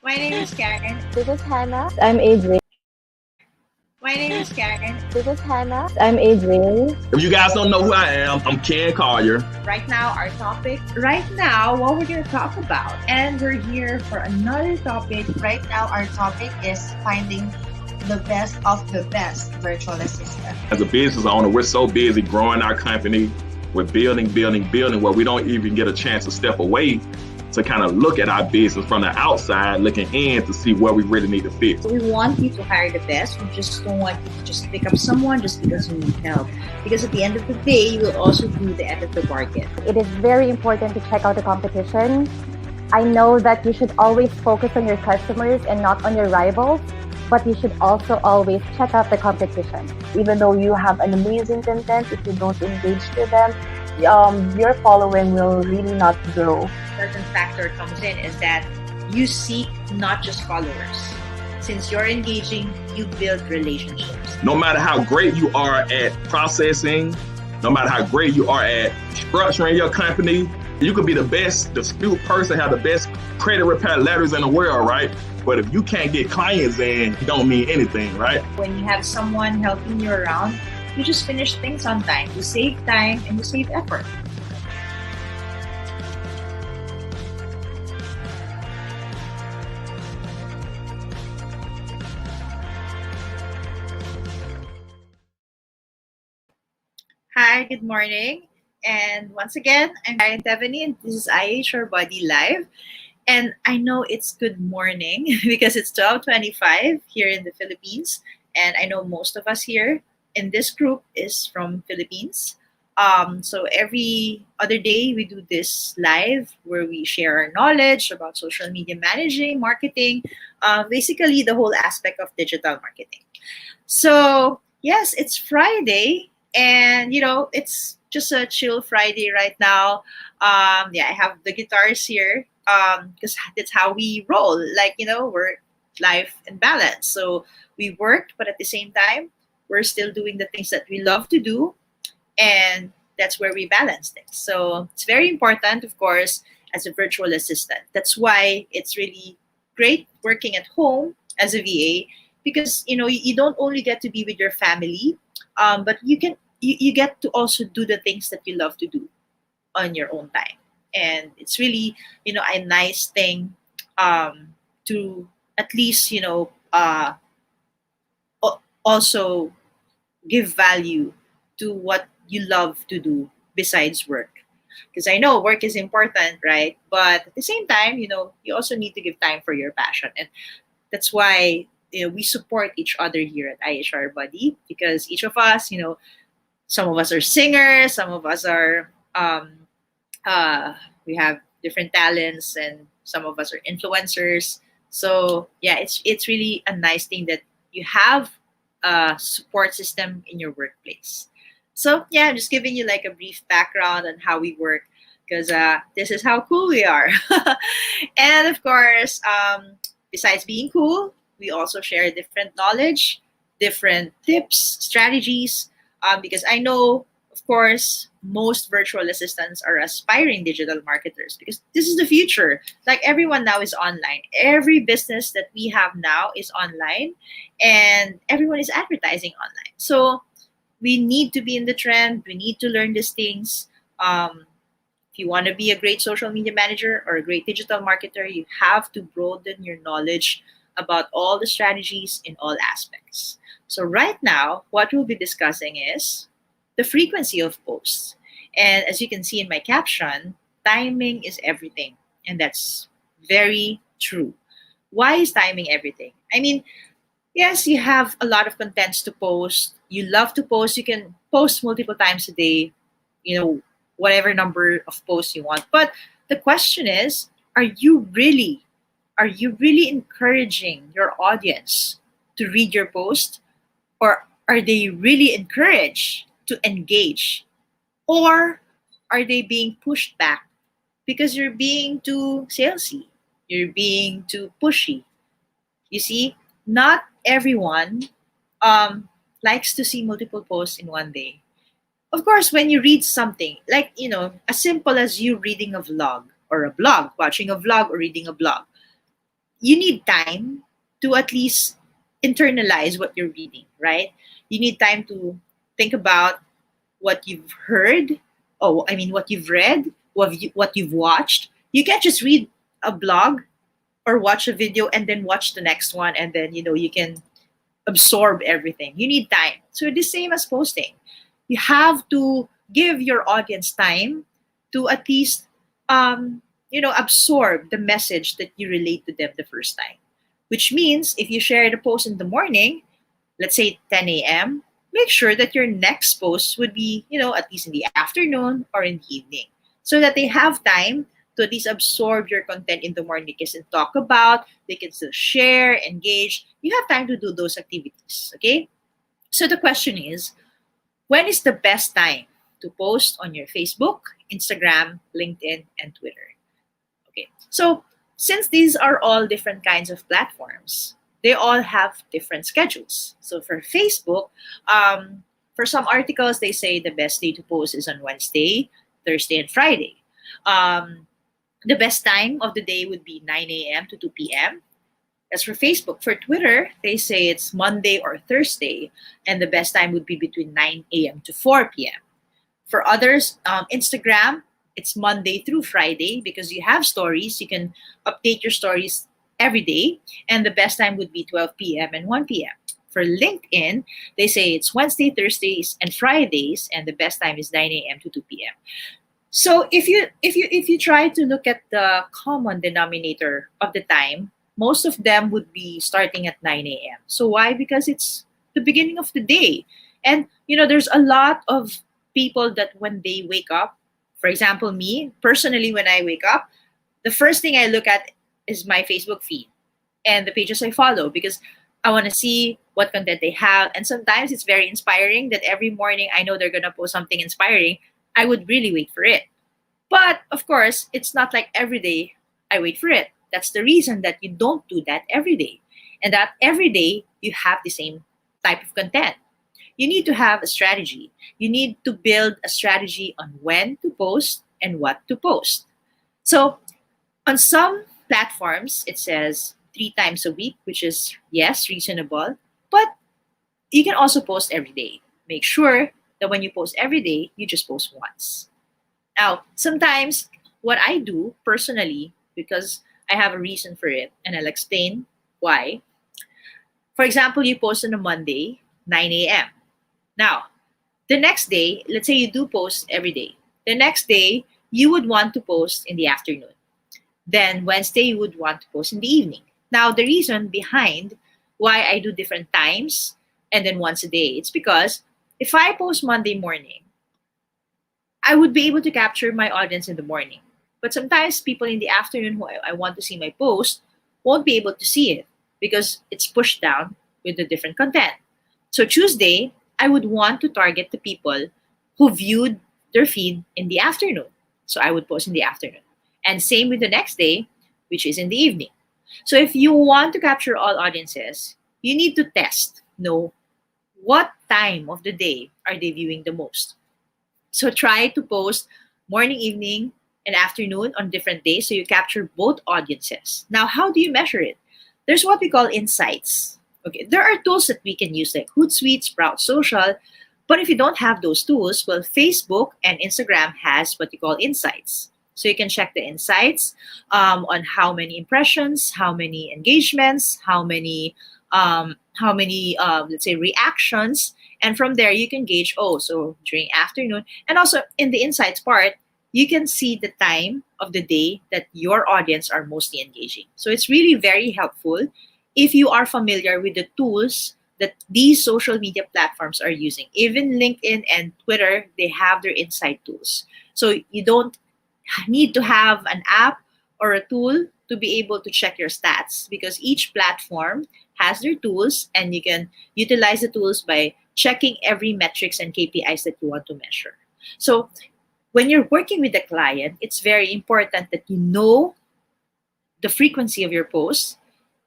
My name is Karen. This is Hannah. I'm AJ. My name is Karen. This is Hannah. I'm AJ. If you guys don't know who I am, I'm Ken Collier. Right now, what we're going to talk about. And we're here for another topic. Right now, our topic is finding the best of the best virtual assistant. As a business owner, we're so busy growing our company. We're building, where we don't even get a chance to step away to kind of look at our business from the outside, looking in to see where we really need to fix. We want you to hire the best. We just don't want you to just pick up someone just because you need help. Because at the end of the day, you will also do the end of the bargain. It is very important to check out the competition. I know that you should always focus on your customers and not on your rivals, but you should also always check out the competition. Even though you have an amazing content, if you don't engage to them, your following will really not grow. Certain factor comes in is that you seek not just followers. Since you're engaging, you build relationships. No matter how great you are at processing, no matter how great you are at structuring your company, you could be the best dispute person, have the best credit repair letters in the world, right? But if you can't get clients in, it don't mean anything, right? When you have someone helping you around, you just finish things on time. You save time and you save effort. Hi, good morning. And once again, I'm Karen Tevany and this is IHR Body Live. And I know it's good morning because it's 12:25 here in the Philippines. And I know most of us here in this group is from Philippines. So every other day we do this live where we share our knowledge about social media managing, marketing, basically the whole aspect of digital marketing. So yes, it's Friday and it's just a chill Friday right now. I have the guitars here because that's how we roll. We're life and balance. So we work, but at the same time, we're still doing the things that we love to do, and that's where we balance things. So it's very important, of course, as a virtual assistant. That's why it's really great working at home as a VA because you don't only get to be with your family, but you get to also do the things that you love to do on your own time, and it's really a nice thing to at least also give value to what you love to do besides work. Because I know work is important, right? But at the same time, you also need to give time for your passion. And that's why we support each other here at IHR Buddy because each of us, some of us are singers, some of us are, we have different talents, and some of us are influencers. So yeah, it's really a nice thing that you have a support system in your workplace. So yeah, I'm just giving you like a brief background on how we work because this is how cool we are. And of course, besides being cool, we also share different knowledge, different tips, strategies, because I know, of course, most virtual assistants are aspiring digital marketers because this is the future. Like everyone now is online. Every business that we have now is online and everyone is advertising online. So we need to be in the trend. We need to learn these things. If you want to be a great social media manager or a great digital marketer, you have to broaden your knowledge about all the strategies in all aspects. So right now, what we'll be discussing is the frequency of posts. And as you can see in my caption, timing is everything. And that's very true. Why is timing everything? I mean, yes, you have a lot of contents to post. You love to post. You can post multiple times a day, whatever number of posts you want. But the question is, are you really encouraging your audience to read your post? Or are they really encouraged to engage? Or are they being pushed back because you're being too salesy? You're being too pushy. You see, not everyone likes to see multiple posts in one day. Of course, when you read something, like, as simple as you reading a vlog or a blog, watching a vlog or reading a blog, you need time to at least internalize what you're reading, right? You need time to think about what you've heard. Oh, I mean, what you've read, what you've watched. You can't just read a blog or watch a video and then watch the next one, and then you can absorb everything. You need time. So the same as posting. You have to give your audience time to at least absorb the message that you relate to them the first time. Which means if you share the post in the morning, let's say 10 a.m., make sure that your next post would be, at least in the afternoon or in the evening, so that they have time to at least absorb your content in the morning. They can still talk about, they can still share, engage. You have time to do those activities, okay? So the question is, when is the best time to post on your Facebook, Instagram, LinkedIn, and Twitter? Okay, so since these are all different kinds of platforms, they all have different schedules. So for Facebook, for some articles, they say the best day to post is on Wednesday, Thursday, and Friday. The best time of the day would be 9 a.m. to 2 p.m. As for Facebook, for Twitter, they say it's Monday or Thursday, and the best time would be between 9 a.m. to 4 p.m. For others, Instagram, it's Monday through Friday because you have stories. You can update your stories every day, and the best time would be 12 p.m. and 1 p.m. For LinkedIn, they say it's Wednesday, Thursdays, and Fridays, and the best time is 9 a.m. to 2 p.m. So if you try to look at the common denominator of the time, most of them would be starting at 9 a.m. So why? Because it's the beginning of the day. And, there's a lot of people that when they wake up, for example, me, personally, when I wake up, the first thing I look at is my Facebook feed and the pages I follow, because I want to see what content they have. And sometimes it's very inspiring that every morning I know they're going to post something inspiring. I would really wait for it. But of course, it's not like every day I wait for it. That's the reason that you don't do that every day. And that every day you have the same type of content. You need to have a strategy. You need to build a strategy on when to post and what to post. So on some platforms, it says 3 times a week, which is, yes, reasonable. But you can also post every day. Make sure that when you post every day, you just post once. Now, sometimes what I do personally, because I have a reason for it, and I'll explain why. For example, you post on a Monday, 9 a.m. Now, the next day, let's say you do post every day. The next day, you would want to post in the afternoon. Then Wednesday, you would want to post in the evening. Now, the reason behind why I do different times and then once a day, it's because if I post Monday morning, I would be able to capture my audience in the morning. But sometimes people in the afternoon who I want to see my post won't be able to see it because it's pushed down with the different content. So Tuesday, I would want to target the people who viewed their feed in the afternoon. So I would post in the afternoon. And same with the next day, which is in the evening. So if you want to capture all audiences, you need to know what time of the day are they viewing the most. So try to post morning, evening, and afternoon on different days so you capture both audiences. Now, how do you measure it? There's what we call insights. Okay, there are tools that we can use like Hootsuite, Sprout Social, but if you don't have those tools, well, Facebook and Instagram has what you call insights. So you can check the insights on how many impressions, how many engagements, how many let's say reactions, and from there you can gauge, so during afternoon. And also in the insights part, you can see the time of the day that your audience are mostly engaging. So it's really very helpful if you are familiar with the tools that these social media platforms are using. Even LinkedIn and Twitter, they have their insight tools. So you don't need to have an app or a tool to be able to check your stats, because each platform has their tools and you can utilize the tools by checking every metrics and KPIs that you want to measure. So when you're working with a client, it's very important that you know the frequency of your posts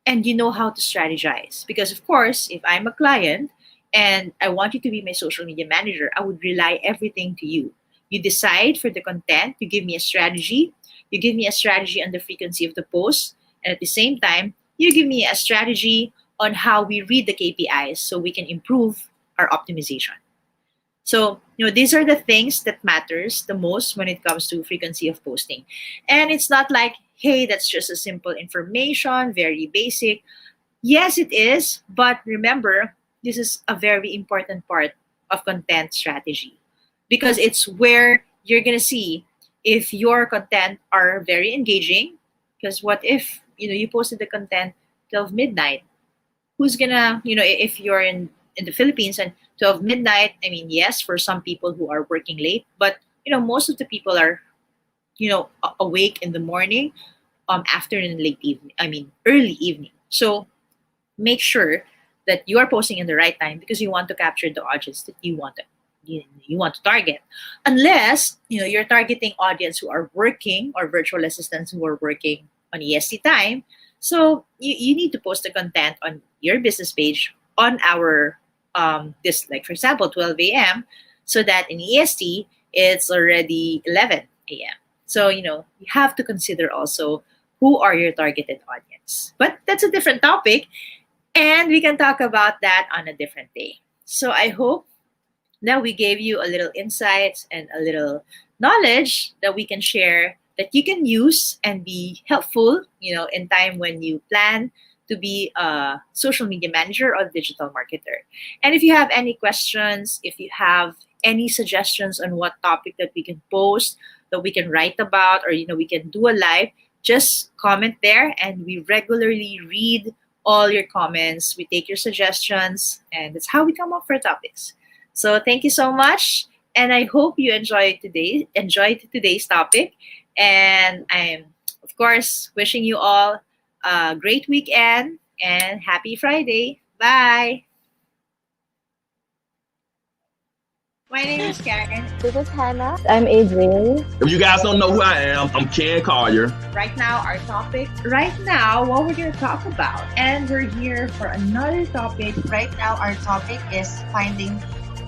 and you know how to strategize. Because of course, if I'm a client and I want you to be my social media manager, I would rely everything to you. You decide for the content, you give me a strategy, you give me a strategy on the frequency of the posts, and at the same time, you give me a strategy on how we read the KPIs so we can improve our optimization. So, these are the things that matters the most when it comes to frequency of posting. And it's not like, hey, that's just a simple information, very basic. Yes, it is. But remember, this is a very important part of content strategy because it's where you're going to see if your content are very engaging. Because what if, you posted the content till midnight? Who's gonna, if you're in the Philippines and 12 midnight, I mean, yes, for some people who are working late, but, most of the people are, awake in the morning, afternoon, late evening, early evening. So make sure that you are posting in the right time because you want to capture the audience that you want to target. Unless, you're targeting audience who are working or virtual assistants who are working on EST time. So you need to post the content on your business page on our this, like for example 12 a.m. so that in EST it's already 11 a.m. So you have to consider also who are your targeted audience. But that's a different topic, and we can talk about that on a different day. So I hope that we gave you a little insights and a little knowledge that we can share that you can use and be helpful, in time when you plan to be a social media manager or digital marketer. And if you have any questions, if you have any suggestions on what topic that we can post, that we can write about, or, we can do a live, just comment there and we regularly read all your comments. We take your suggestions and that's how we come up for topics. So thank you so much. And I hope you enjoyed today's topic. And I'm, of course, wishing you all a great weekend and happy Friday. Bye. My name is Karen. This is Hannah. I'm Adrienne. If you guys don't know who I am, I'm Ken Collier. Right now, what we're going to talk about, and we're here for another topic. Right now, our topic is finding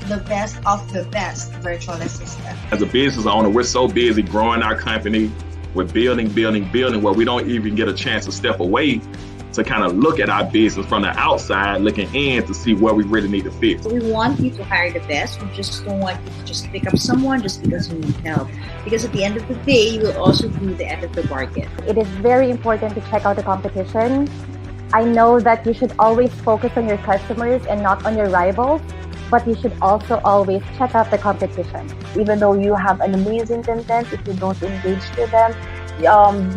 the best of the best virtual assistant. As a business owner, we're so busy growing our company. We're building, where we don't even get a chance to step away to kind of look at our business from the outside, looking in to see where we really need to fix. We want you to hire the best. We just don't want you to just pick up someone just because you need help. Because at the end of the day, you will also do the end of the bargain. It is very important to check out the competition. I know that you should always focus on your customers and not on your rivals, but you should also always check out the competition. Even though you have an amazing content, if you don't engage to them,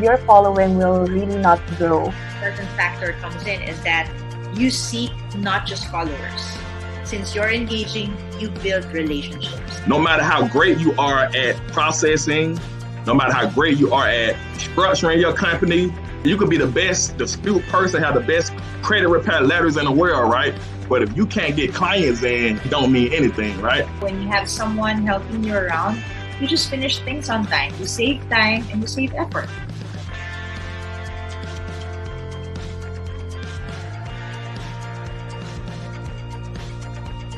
your following will really not grow. Certain factor comes in is that you seek not just followers. Since you're engaging, you build relationships. No matter how great you are at processing, no matter how great you are at structuring your company, you could be the best dispute person, have the best credit repair letters in the world, right? But if you can't get clients in, it don't mean anything, right? When you have someone helping you around, you just finish things on time. You save time and you save effort.